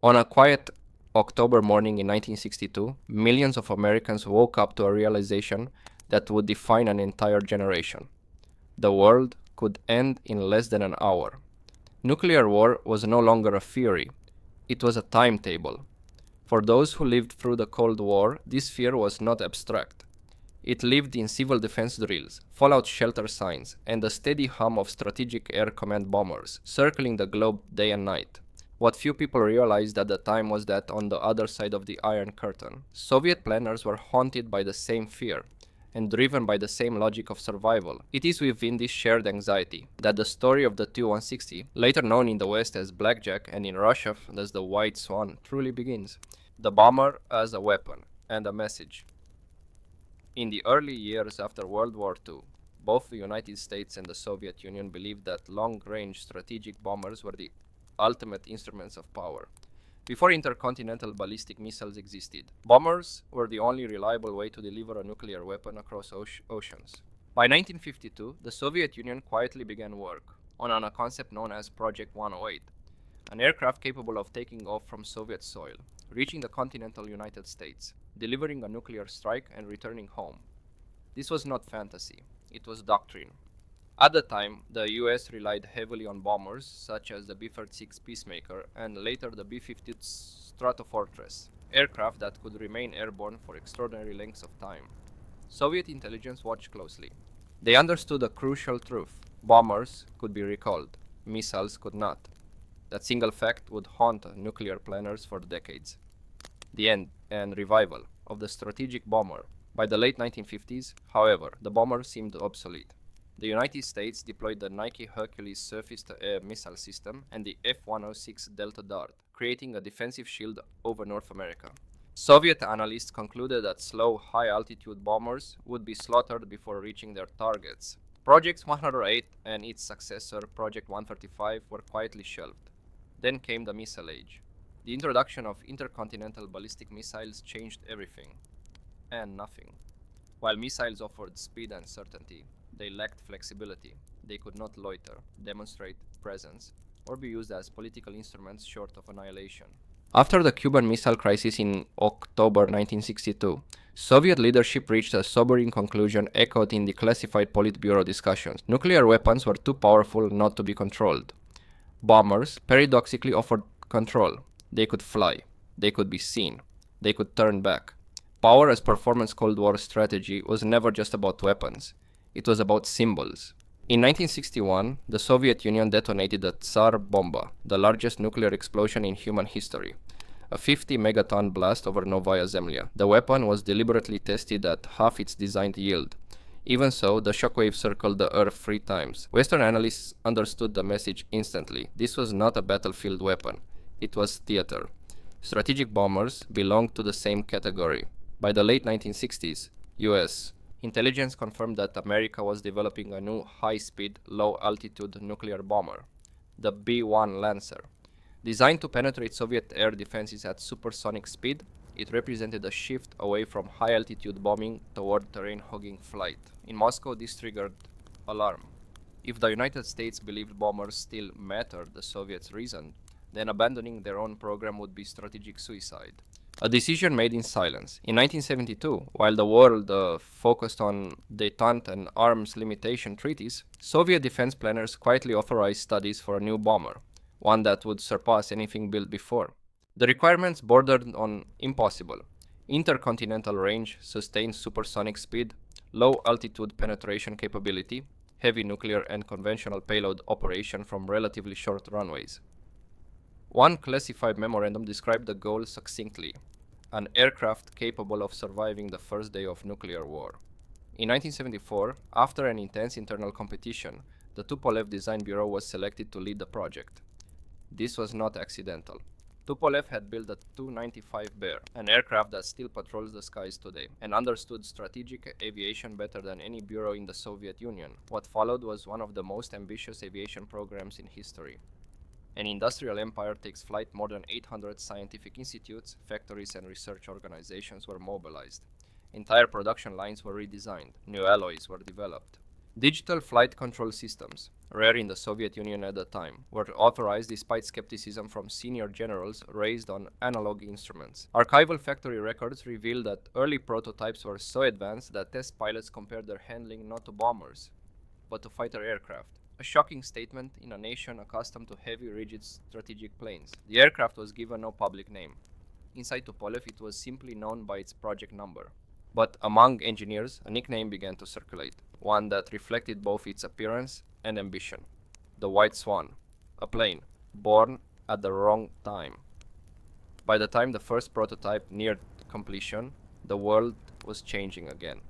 On a quiet October morning in 1962, millions of Americans woke up to a realization that would define an entire generation. The world could end in less than an hour. Nuclear war was no longer a theory, it was a timetable. For those who lived through the Cold War, this fear was not abstract. It lived in civil defense drills, fallout shelter signs, and the steady hum of strategic air command bombers circling the globe day and night. What few people realized at the time was that on the other side of the Iron Curtain, Soviet planners were haunted by the same fear and driven by the same logic of survival. It is within this shared anxiety that the story of the Tu-160, later known in the West as Blackjack and in Russia as the White Swan, truly begins. The bomber as a weapon and a message. In the early years after World War II, both the United States and the Soviet Union believed that long-range strategic bombers were the ultimate instruments of power. Before intercontinental ballistic missiles existed, bombers were the only reliable way to deliver a nuclear weapon across oceans. By 1952, the Soviet Union quietly began work on a concept known as Project 108, an aircraft capable of taking off from Soviet soil, reaching the continental United States, delivering a nuclear strike and returning home. This was not fantasy, it was doctrine. At the time, the US relied heavily on bombers such as the B-36 Peacemaker and later the B-50 Stratofortress, aircraft that could remain airborne for extraordinary lengths of time. Soviet intelligence watched closely. They understood a crucial truth. Bombers could be recalled, missiles could not. That single fact would haunt nuclear planners for decades. The end and revival of the strategic bomber. By the late 1950s, however, the bomber seemed obsolete. The United States deployed the Nike Hercules surface-to-air missile system and the F-106 Delta Dart, creating a defensive shield over North America. Soviet analysts concluded that slow, high-altitude bombers would be slaughtered before reaching their targets. Project 108 and its successor, Project 135, were quietly shelved. Then came the missile age. The introduction of intercontinental ballistic missiles changed everything, and nothing. While missiles offered speed and certainty, they lacked flexibility. They could not loiter, demonstrate presence, or be used as political instruments short of annihilation. After the Cuban Missile Crisis in October 1962, Soviet leadership reached a sobering conclusion echoed in the classified Politburo discussions. Nuclear weapons were too powerful not to be controlled. Bombers paradoxically offered control. They could fly. They could be seen. They could turn back. Power as performance Cold War strategy was never just about weapons. It was about symbols. In 1961, the Soviet Union detonated the Tsar Bomba, the largest nuclear explosion in human history. A 50-megaton blast over Novaya Zemlya. The weapon was deliberately tested at half its designed yield. Even so, the shockwave circled the Earth 3 times. Western analysts understood the message instantly. This was not a battlefield weapon. It was theater. Strategic bombers belonged to the same category. By the late 1960s, US intelligence confirmed that America was developing a new high-speed, low-altitude nuclear bomber, the B-1 Lancer. Designed to penetrate Soviet air defenses at supersonic speed, it represented a shift away from high-altitude bombing toward terrain-hogging flight. In Moscow, this triggered alarm. If the United States believed bombers still mattered, the Soviets reasoned, then abandoning their own program would be strategic suicide. A decision made in silence. In 1972, while the world focused on détente and arms limitation treaties, Soviet defense planners quietly authorized studies for a new bomber, one that would surpass anything built before. The requirements bordered on impossible. Intercontinental range, sustained supersonic speed, low altitude penetration capability, heavy nuclear and conventional payload operation from relatively short runways. One classified memorandum described the goal succinctly: an aircraft capable of surviving the first day of nuclear war. In 1974, after an intense internal competition, the Tupolev Design Bureau was selected to lead the project. This was not accidental. Tupolev had built the Tu-95 Bear, an aircraft that still patrols the skies today, and understood strategic aviation better than any bureau in the Soviet Union. What followed was one of the most ambitious aviation programs in history. An industrial empire takes flight. More than 800 scientific institutes, factories, and research organizations were mobilized. Entire production lines were redesigned. New alloys were developed. Digital flight control systems, rare in the Soviet Union at the time, were authorized despite skepticism from senior generals raised on analog instruments. Archival factory records reveal that early prototypes were so advanced that test pilots compared their handling not to bombers, but to fighter aircraft. A shocking statement in a nation accustomed to heavy, rigid strategic planes. The aircraft was given no public name. Inside Tupolev, it was simply known by its project number. But among engineers, a nickname began to circulate, one that reflected both its appearance and ambition. The White Swan, a plane born at the wrong time. By the time the first prototype neared completion, the world was changing again.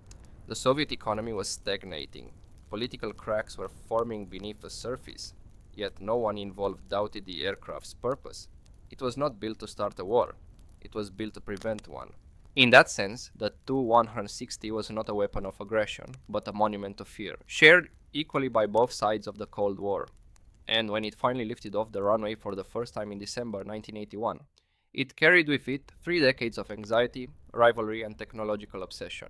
The Soviet economy was stagnating. Political cracks were forming beneath the surface, yet no one involved doubted the aircraft's purpose. It was not built to start a war. It was built to prevent one. In that sense, the Tu-160 was not a weapon of aggression, but a monument to fear, shared equally by both sides of the Cold War. And when it finally lifted off the runway for the first time in December 1981, it carried with it 3 decades of anxiety, rivalry, and technological obsession.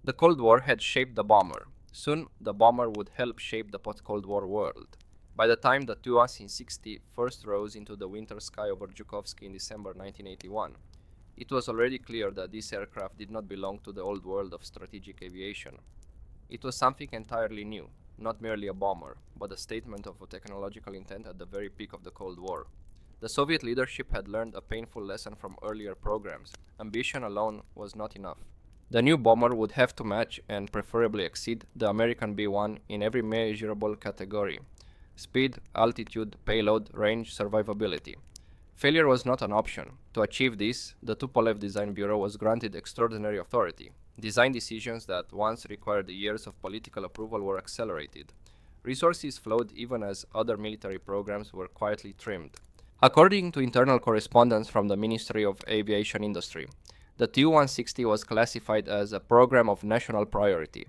The Cold War had shaped the bomber. Soon, the bomber would help shape the post-Cold War world. By the time the Tu-160 first rose into the winter sky over Zhukovsky in December 1981, it was already clear that this aircraft did not belong to the old world of strategic aviation. It was something entirely new, not merely a bomber, but a statement of a technological intent at the very peak of the Cold War. The Soviet leadership had learned a painful lesson from earlier programs. Ambition alone was not enough. The new bomber would have to match and preferably exceed the American B-1 in every measurable category: speed, altitude, payload, range, survivability. Failure was not an option. To achieve this, the Tupolev Design Bureau was granted extraordinary authority. Design decisions that once required years of political approval were accelerated. Resources flowed even as other military programs were quietly trimmed. According to internal correspondence from the Ministry of Aviation Industry, the Tu-160 was classified as a program of national priority,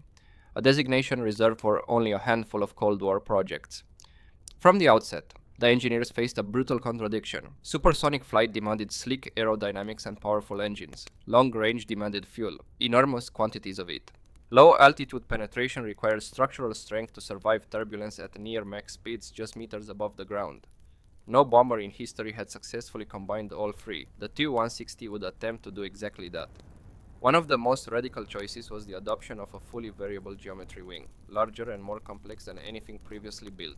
a designation reserved for only a handful of Cold War projects. From the outset, the engineers faced a brutal contradiction. Supersonic flight demanded sleek aerodynamics and powerful engines. Long range demanded fuel, enormous quantities of it. Low altitude penetration required structural strength to survive turbulence at near max speeds just meters above the ground. No bomber in history had successfully combined all three. The Tu-160 would attempt to do exactly that. One of the most radical choices was the adoption of a fully variable geometry wing, larger and more complex than anything previously built.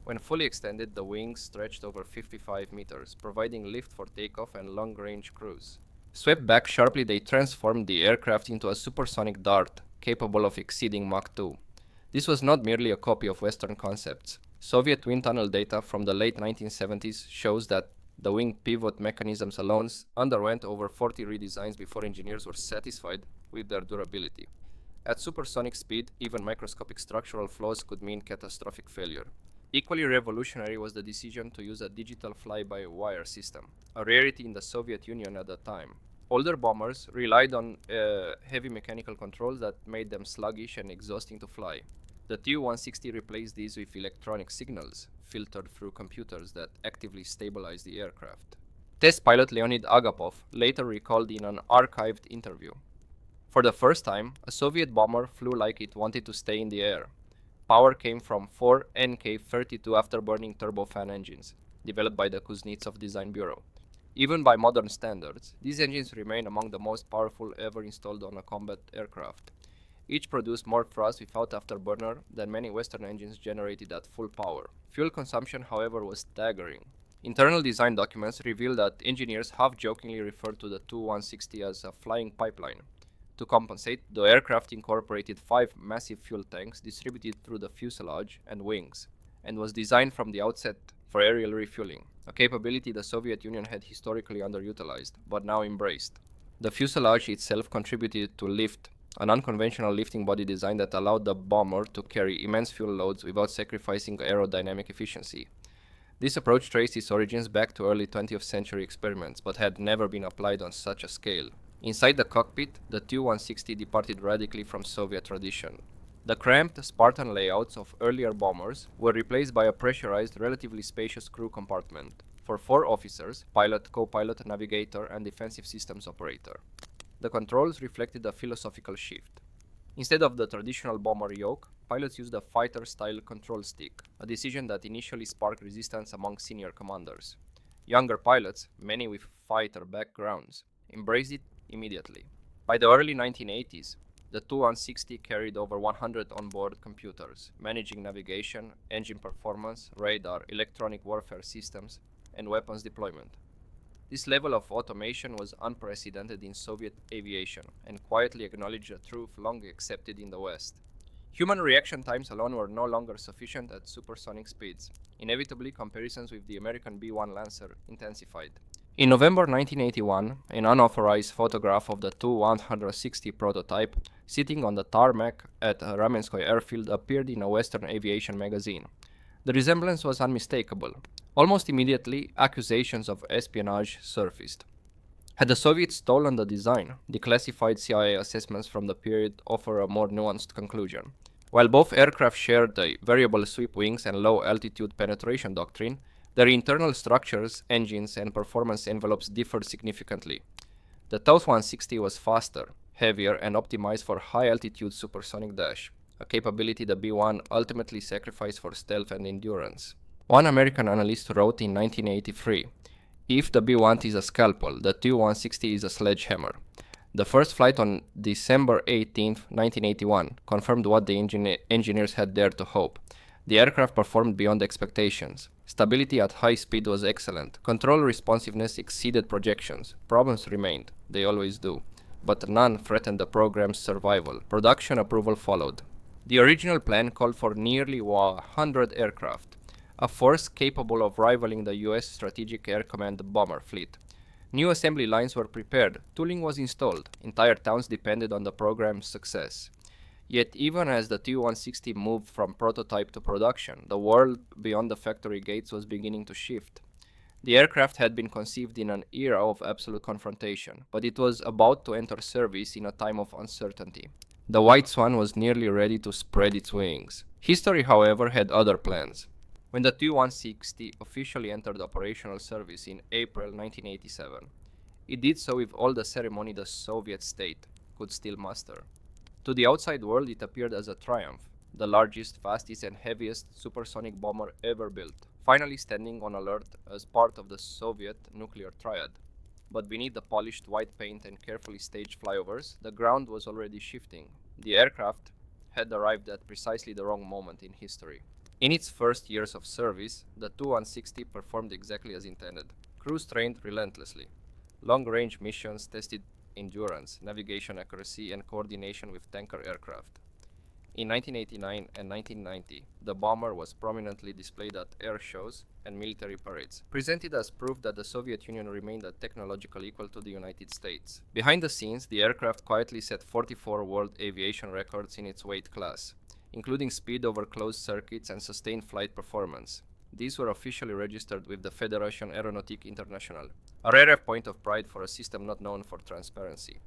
When fully extended, the wings stretched over 55 meters, providing lift for takeoff and long-range cruise. Swept back sharply, they transformed the aircraft into a supersonic dart, capable of exceeding Mach 2. This was not merely a copy of Western concepts. Soviet wind tunnel data from the late 1970s shows that the wing pivot mechanisms alone underwent over 40 redesigns before engineers were satisfied with their durability. At supersonic speed, even microscopic structural flaws could mean catastrophic failure. Equally revolutionary was the decision to use a digital fly-by-wire system, a rarity in the Soviet Union at the time. Older bombers relied on heavy mechanical controls that made them sluggish and exhausting to fly. The Tu-160 replaced these with electronic signals, filtered through computers that actively stabilized the aircraft. Test pilot Leonid Agapov later recalled in an archived interview. For the first time, a Soviet bomber flew like it wanted to stay in the air. Power came from 4 NK-32 afterburning turbofan engines, developed by the Kuznetsov Design Bureau. Even by modern standards, these engines remain among the most powerful ever installed on a combat aircraft. Each produced more thrust without afterburner than many Western engines generated at full power. Fuel consumption, however, was staggering. Internal design documents reveal that engineers half-jokingly referred to the Tu-160 as a flying pipeline. To compensate, the aircraft incorporated 5 massive fuel tanks distributed through the fuselage and wings, and was designed from the outset for aerial refueling, a capability the Soviet Union had historically underutilized, but now embraced. The fuselage itself contributed to lift, an unconventional lifting body design that allowed the bomber to carry immense fuel loads without sacrificing aerodynamic efficiency. This approach traced its origins back to early 20th century experiments, but had never been applied on such a scale. Inside the cockpit, the Tu-160 departed radically from Soviet tradition. The cramped, Spartan layouts of earlier bombers were replaced by a pressurized, relatively spacious crew compartment for 4 officers: pilot, co-pilot, navigator, and defensive systems operator. The controls reflected a philosophical shift. Instead of the traditional bomber yoke, pilots used a fighter-style control stick, a decision that initially sparked resistance among senior commanders. Younger pilots, many with fighter backgrounds, embraced it immediately. By the early 1980s, the Tu-160 carried over 100 onboard computers, managing navigation, engine performance, radar, electronic warfare systems, and weapons deployment. This level of automation was unprecedented in Soviet aviation and quietly acknowledged a truth long accepted in the West. Human reaction times alone were no longer sufficient at supersonic speeds. Inevitably, comparisons with the American B-1 Lancer intensified. In November 1981, an unauthorized photograph of the Tu-160 prototype sitting on the tarmac at Ramenskoye airfield appeared in a Western aviation magazine. The resemblance was unmistakable. Almost immediately, accusations of espionage surfaced. Had the Soviets stolen the design? Declassified CIA assessments from the period offer a more nuanced conclusion. While both aircraft shared the variable sweep wings and low-altitude penetration doctrine, their internal structures, engines, and performance envelopes differed significantly. The Tu-160 was faster, heavier, and optimized for high-altitude supersonic dash, a capability the B-1 ultimately sacrificed for stealth and endurance. One American analyst wrote in 1983, "If the B-1 is a scalpel, the Tu-160 is a sledgehammer." The first flight on December 18, 1981, confirmed what the engineers had dared to hope. The aircraft performed beyond expectations. Stability at high speed was excellent. Control responsiveness exceeded projections. Problems remained. They always do. But none threatened the program's survival. Production approval followed. The original plan called for nearly 100 aircraft, a force capable of rivaling the US Strategic Air Command bomber fleet. New assembly lines were prepared. Tooling was installed. Entire towns depended on the program's success. Yet even as the Tu-160 moved from prototype to production, the world beyond the factory gates was beginning to shift. The aircraft had been conceived in an era of absolute confrontation, but it was about to enter service in a time of uncertainty. The White Swan was nearly ready to spread its wings. History, however, had other plans. When the Tu-160 officially entered operational service in April 1987, it did so with all the ceremony the Soviet state could still muster. To the outside world, it appeared as a triumph, the largest, fastest, and heaviest supersonic bomber ever built, finally standing on alert as part of the Soviet nuclear triad. But beneath the polished white paint and carefully staged flyovers, the ground was already shifting. The aircraft had arrived at precisely the wrong moment in history. In its first years of service, the Tu-160 performed exactly as intended. Crews trained relentlessly. Long-range missions tested endurance, navigation accuracy, and coordination with tanker aircraft. In 1989 and 1990, the bomber was prominently displayed at air shows and military parades, presented as proof that the Soviet Union remained a technological equal to the United States. Behind the scenes, the aircraft quietly set 44 world aviation records in its weight class, including speed over closed circuits and sustained flight performance. These were officially registered with the Fédération Aéronautique Internationale, a rare point of pride for a system not known for transparency.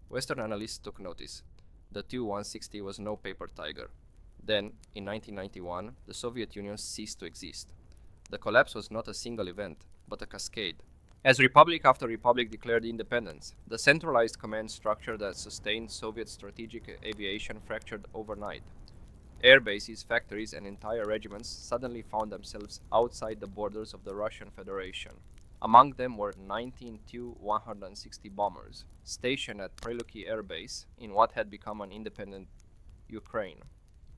Western analysts took notice. The Tu-160 was no paper tiger. Then, in 1991, the Soviet Union ceased to exist. The collapse was not a single event, but a cascade. As republic after republic declared independence, the centralized command structure that sustained Soviet strategic aviation fractured overnight. Air bases, factories, and entire regiments suddenly found themselves outside the borders of the Russian Federation. Among them were 19 Tu-160 bombers, stationed at Preluki Air Base in what had become an independent Ukraine.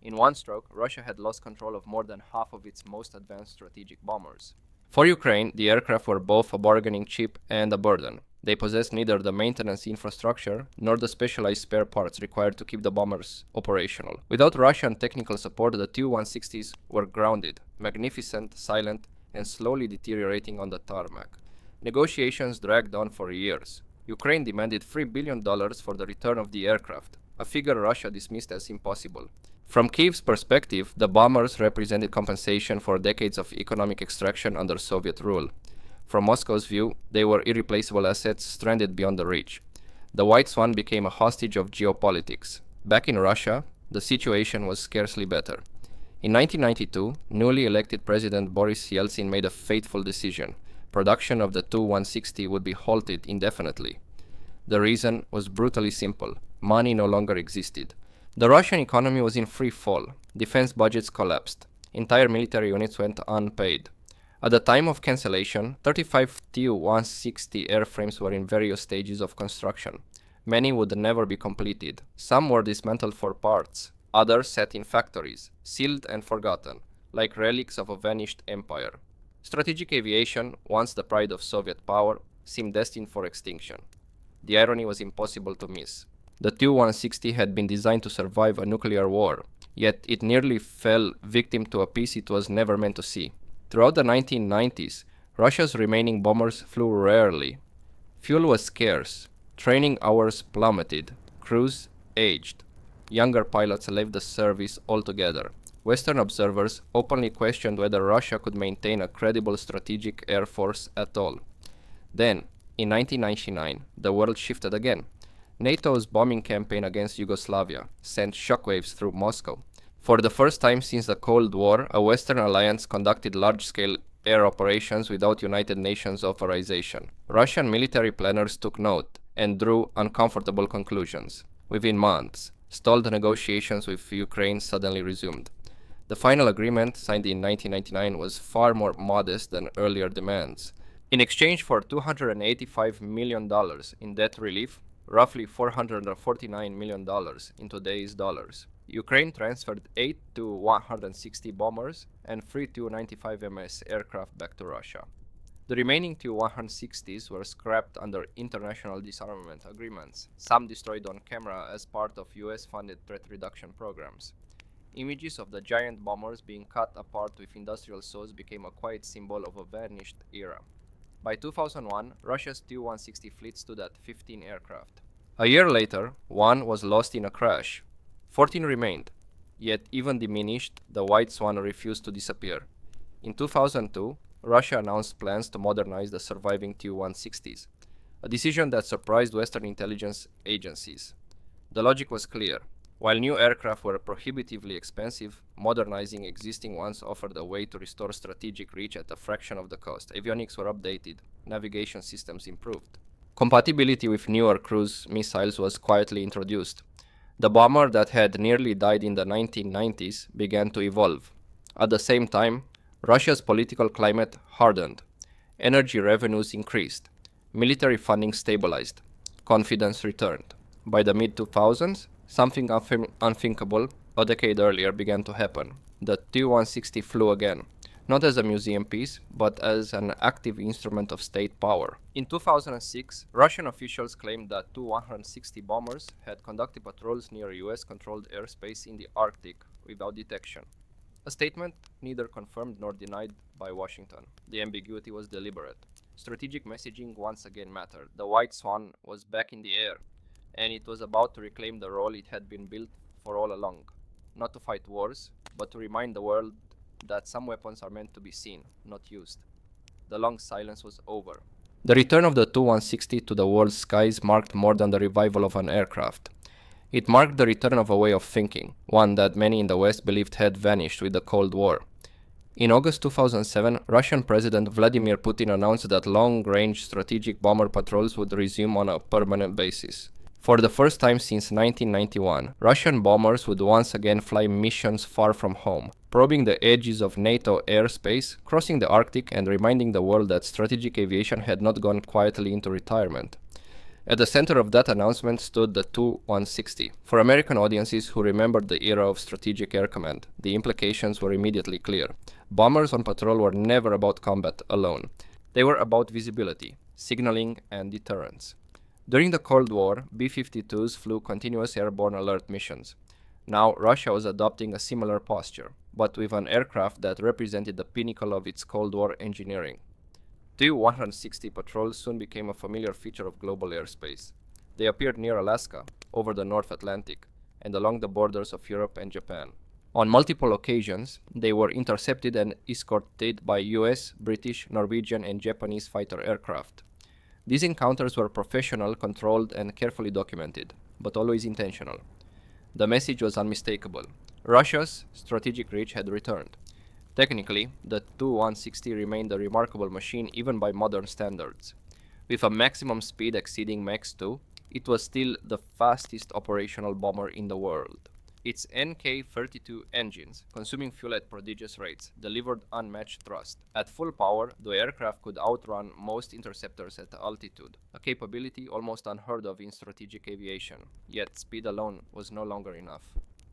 In one stroke, Russia had lost control of more than half of its most advanced strategic bombers. For Ukraine, the aircraft were both a bargaining chip and a burden. They possessed neither the maintenance infrastructure nor the specialized spare parts required to keep the bombers operational. Without Russian technical support, the Tu-160s were grounded, magnificent, silent, and slowly deteriorating on the tarmac. Negotiations dragged on for years. Ukraine demanded $3 billion for the return of the aircraft, a figure Russia dismissed as impossible. From Kyiv's perspective, the bombers represented compensation for decades of economic extraction under Soviet rule. From Moscow's view, they were irreplaceable assets stranded beyond the reach. The White Swan became a hostage of geopolitics. Back in Russia, the situation was scarcely better. In 1992, newly elected President Boris Yeltsin made a fateful decision. Production of the Tu-160 would be halted indefinitely. The reason was brutally simple. Money no longer existed. The Russian economy was in free fall. Defense budgets collapsed. Entire military units went unpaid. At the time of cancellation, 35 Tu-160 airframes were in various stages of construction. Many would never be completed. Some were dismantled for parts. Others sat in factories, sealed and forgotten, like relics of a vanished empire. Strategic aviation, once the pride of Soviet power, seemed destined for extinction. The irony was impossible to miss. The Tu-160 had been designed to survive a nuclear war, yet it nearly fell victim to a peace it was never meant to see. Throughout the 1990s, Russia's remaining bombers flew rarely. Fuel was scarce, training hours plummeted, crews aged. Younger pilots left the service altogether. Western observers openly questioned whether Russia could maintain a credible strategic air force at all. Then, in 1999, the world shifted again. NATO's bombing campaign against Yugoslavia sent shockwaves through Moscow. For the first time since the Cold War, a Western alliance conducted large-scale air operations without United Nations authorization. Russian military planners took note and drew uncomfortable conclusions. Within months, stalled negotiations with Ukraine suddenly resumed. The final agreement, signed in 1999, was far more modest than earlier demands. In exchange for $285 million in debt relief, roughly $449 million in today's dollars, Ukraine transferred 8 Tu-160 bombers and 3 Tu-95MS aircraft back to Russia. The remaining Tu-160s were scrapped under international disarmament agreements, some destroyed on camera as part of US-funded threat reduction programs. Images of the giant bombers being cut apart with industrial saws became a quiet symbol of a vanished era. By 2001, Russia's Tu-160 fleet stood at 15 aircraft. A year later, one was lost in a crash. 14 remained, yet even diminished, the White Swan refused to disappear. In 2002, Russia announced plans to modernize the surviving Tu-160s, a decision that surprised Western intelligence agencies. The logic was clear. While new aircraft were prohibitively expensive, modernizing existing ones offered a way to restore strategic reach at a fraction of the cost. Avionics were updated, navigation systems improved. Compatibility with newer cruise missiles was quietly introduced. The bomber that had nearly died in the 1990s began to evolve. At the same time, Russia's political climate hardened. Energy revenues increased. Military funding stabilized. Confidence returned. By the mid-2000s, something unthinkable a decade earlier began to happen. The Tu-160 flew again, not as a museum piece, but as an active instrument of state power. In 2006, Russian officials claimed that Tu-160 bombers had conducted patrols near US-controlled airspace in the Arctic without detection. A statement neither confirmed nor denied by Washington. The ambiguity was deliberate. Strategic messaging once again mattered. The White Swan was back in the air, and it was about to reclaim the role it had been built for all along. Not to fight wars, but to remind the world that some weapons are meant to be seen, not used. The long silence was over. The return of the Tu-160 to the world's skies marked more than the revival of an aircraft. It marked the return of a way of thinking, one that many in the West believed had vanished with the Cold War. In August 2007, Russian President Vladimir Putin announced that long-range strategic bomber patrols would resume on a permanent basis. For the first time since 1991, Russian bombers would once again fly missions far from home, probing the edges of NATO airspace, crossing the Arctic, and reminding the world that strategic aviation had not gone quietly into retirement. At the center of that announcement stood the Tu-160. For American audiences who remembered the era of strategic air command, the implications were immediately clear. Bombers on patrol were never about combat alone. They were about visibility, signaling, and deterrence. During the Cold War, B-52s flew continuous airborne alert missions. Now, Russia was adopting a similar posture, but with an aircraft that represented the pinnacle of its Cold War engineering. Tu-160 patrols soon became a familiar feature of global airspace. They appeared near Alaska, over the North Atlantic, and along the borders of Europe and Japan. On multiple occasions, they were intercepted and escorted by US, British, Norwegian, and Japanese fighter aircraft. These encounters were professional, controlled, and carefully documented, but always intentional. The message was unmistakable. Russia's strategic reach had returned. Technically, the Tu-160 remained a remarkable machine even by modern standards. With a maximum speed exceeding Mach 2, it was still the fastest operational bomber in the world. Its NK-32 engines, consuming fuel at prodigious rates, delivered unmatched thrust. At full power, the aircraft could outrun most interceptors at altitude, a capability almost unheard of in strategic aviation. Yet speed alone was no longer enough.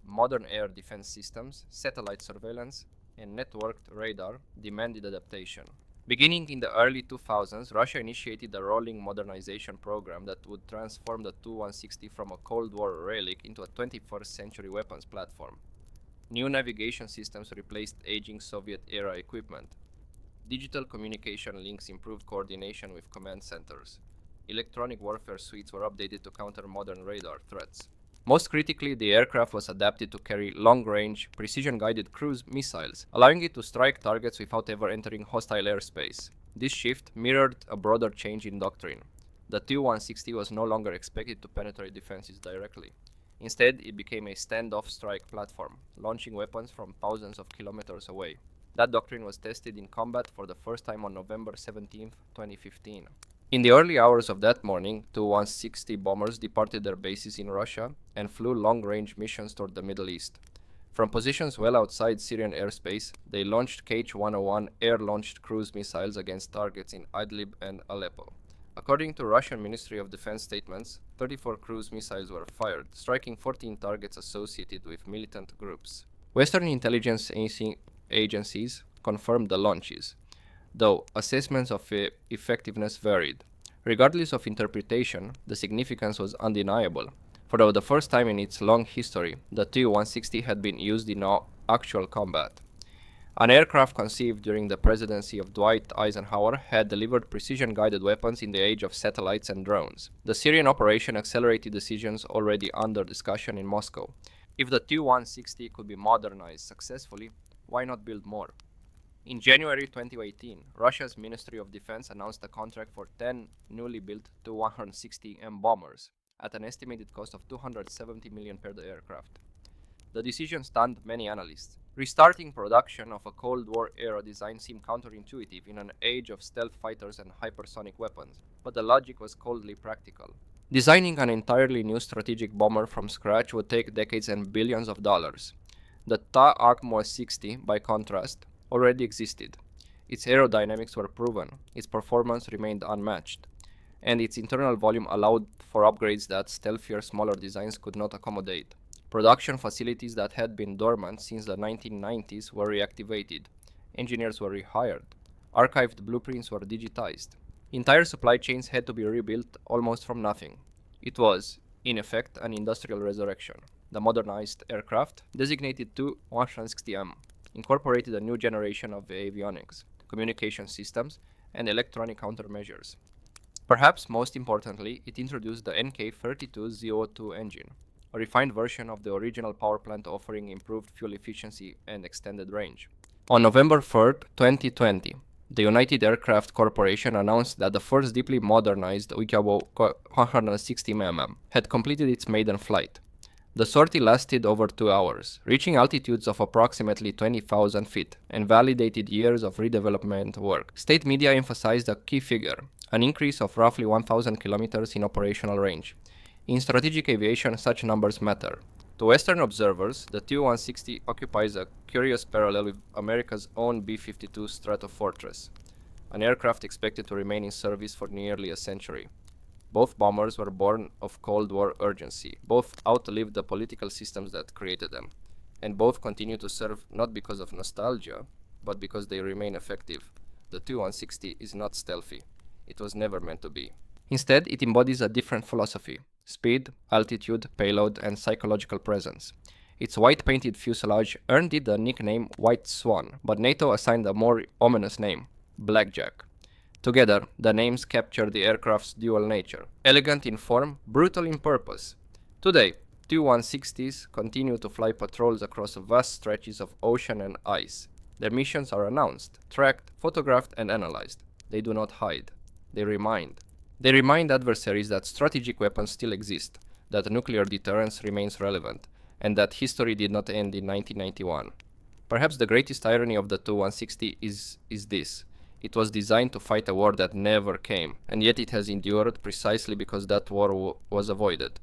Modern air defense systems, satellite surveillance, and networked radar demanded adaptation. Beginning in the early 2000s, Russia initiated a rolling modernization program that would transform the Tu-160 from a Cold War relic into a 21st century weapons platform. New navigation systems replaced aging Soviet-era equipment. Digital communication links improved coordination with command centers. Electronic warfare suites were updated to counter modern radar threats. Most critically, the aircraft was adapted to carry long-range, precision-guided cruise missiles, allowing it to strike targets without ever entering hostile airspace. This shift mirrored a broader change in doctrine. The Tu-160 was no longer expected to penetrate defenses directly. Instead, it became a standoff strike platform, launching weapons from thousands of kilometers away. That doctrine was tested in combat for the first time on November 17, 2015. In the early hours of that morning, Tu-160 bombers departed their bases in Russia and flew long-range missions toward the Middle East. From positions well outside Syrian airspace, they launched Kh-101 air-launched cruise missiles against targets in Idlib and Aleppo. According to Russian Ministry of Defense statements, 34 cruise missiles were fired, striking 14 targets associated with militant groups. Western intelligence agencies confirmed the launches, though assessments of effectiveness varied. Regardless of interpretation, the significance was undeniable. For the first time in its long history, the Tu-160 had been used in actual combat. An aircraft conceived during the presidency of Dwight Eisenhower had delivered precision-guided weapons in the age of satellites and drones. The Syrian operation accelerated decisions already under discussion in Moscow. If the Tu-160 could be modernized successfully, why not build more? In January 2018, Russia's Ministry of Defense announced a contract for 10 newly built Tu-160M bombers at an estimated cost of $270 million per aircraft. The decision stunned many analysts. Restarting production of a Cold War-era design seemed counterintuitive in an age of stealth fighters and hypersonic weapons, but the logic was coldly practical. Designing an entirely new strategic bomber from scratch would take decades and billions of dollars. The Tu-160, by contrast, already existed. Its aerodynamics were proven, its performance remained unmatched, and its internal volume allowed for upgrades that stealthier, smaller designs could not accommodate. Production facilities that had been dormant since the 1990s were reactivated. Engineers were rehired. Archived blueprints were digitized. Entire supply chains had to be rebuilt almost from nothing. It was, in effect, an industrial resurrection. The modernized aircraft, designated Tu-160M, incorporated a new generation of avionics, communication systems, and electronic countermeasures. Perhaps most importantly, it introduced the NK-32 engine, a refined version of the original power plant offering improved fuel efficiency and extended range. On November 3rd, 2020, the United Aircraft Corporation announced that the first deeply modernized Tu-160mm had completed its maiden flight. The sortie lasted over 2 hours, reaching altitudes of approximately 20,000 feet, and validated years of redevelopment work. State media emphasized a key figure, an increase of roughly 1,000 kilometers in operational range. In strategic aviation, such numbers matter. To Western observers, the Tu-160 occupies a curious parallel with America's own B-52 Stratofortress, an aircraft expected to remain in service for nearly a century. Both bombers were born of Cold War urgency. Both outlived the political systems that created them. And both continue to serve not because of nostalgia, but because they remain effective. The Tu-160 is not stealthy. It was never meant to be. Instead, it embodies a different philosophy: speed, altitude, payload, and psychological presence. Its white-painted fuselage earned it the nickname White Swan, but NATO assigned a more ominous name: Blackjack. Together, the names capture the aircraft's dual nature: elegant in form, brutal in purpose. Today, Tu-160s continue to fly patrols across vast stretches of ocean and ice. Their missions are announced, tracked, photographed, and analyzed. They do not hide. They remind. They remind adversaries that strategic weapons still exist, that nuclear deterrence remains relevant, and that history did not end in 1991. Perhaps the greatest irony of the Tu-160 is this. It was designed to fight a war that never came, and yet it has endured precisely because that war was avoided.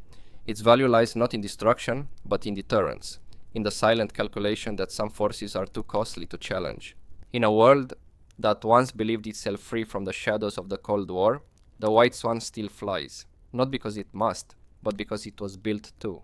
Its value lies not in destruction, but in deterrence, in the silent calculation that some forces are too costly to challenge. In a world that once believed itself free from the shadows of the Cold War, the White Swan still flies, not because it must, but because it was built to.